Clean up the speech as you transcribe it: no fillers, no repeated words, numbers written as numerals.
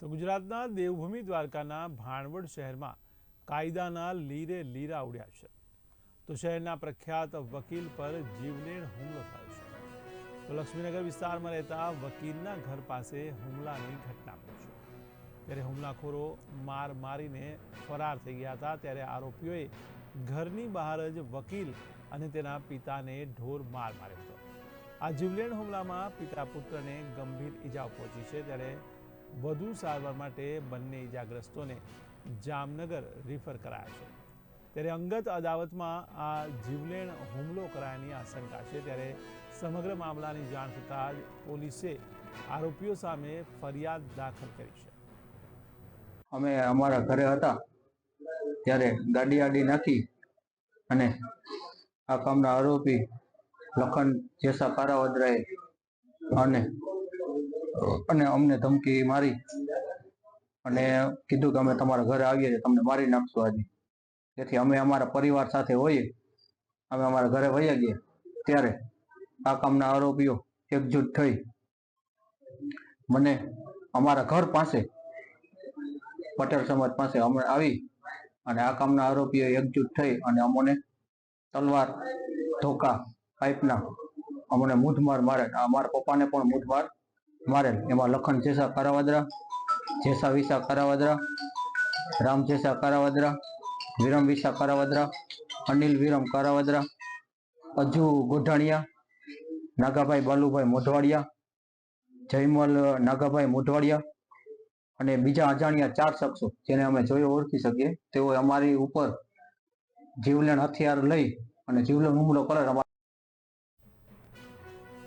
તો ગુજરાતના દેવભૂમિ દ્વારકાના ભાણવડ શહેરમાં કાયદાના લીરે લીરા ઉડ્યા છે. તો શહેરના પ્રખ્યાત વકીલ પર જીવલેણ હુમલો થયો છે. તો લક્ષ્મીનગર વિસ્તારમાં રહેતા વકીલના ઘર પાસે હુમલાની ઘટના બની છે. ત્યારે હુમલાખોરો માર મારીને ફરાર થઈ ગયા હતા. ત્યારે આરોપીઓએ ઘરની બહાર જ વકીલ અને તેના પિતાને ઢોર માર માર્યો હતો. આ જીવલેણ હુમલામાં પિતા પુત્રને ગંભીર ઈજાઓ પહોંચી છે. ત્યારે વધુ સારવાર માટે બંને ઈજાગ્રસ્તોને જામનગર રિફર કરાયા છે. ત્યારે અંગત અદાવતમાં આ જીવલેણ હુમલો કરાયાની આશંકા છે. ત્યારે સમગ્ર મામલાની જાણ થતાં જ પોલીસે આરોપીઓ સામે ફરિયાદ દાખલ કરી છે. અમે અમારા ઘરે હતા ત્યારે ગાડી આડી નાખી અને આ કામના આરોપી લખન જેસા કારાવદરાએ અને અમને ધમકી મારી અને કીધું કે અમે તમારા ઘરે આવીએ છીએ, તમને મારી નાખશું આજે. તેથી અમે અમારા પરિવાર સાથે હોઈએ, અમે અમારા ઘરે વયા ગયા. ત્યારે આ કામના આરોપીઓ એકજૂટ થઈ મને અમારા ઘર પાસે પટેલ સમાજ પાસે અમે આવી અને આ કામના આરોપીઓ એકજૂટ થઈ અને અમને તલવાર, ધોકા, પાઇપના અમને મૂઢમાર મારે. અમારા પપ્પાને પણ મૂઢમાર મારેલ. એમાં લખન જેસા કારાવદરા, જેસા વિસા કારાવદરા, રામ જેસા કારાવદરા, વિરમ વિસા કારાવદરા, અનિલ વિરમ કારાવદરા, અજુ ગોઢાણીયા, નાગાભાઈ બાલુભાઈ મોઢવાડિયા, જયમલ નાગાભાઈ મોઢવાડિયા અને બીજા અજાણ્યા 4 શખ્સો જેને અમે જોઈ ઓળખી શકીએ, તેઓએ અમારી ઉપર જીવલેણ હથિયાર લઈ અને જીવલેણ હુમલો કરેલ.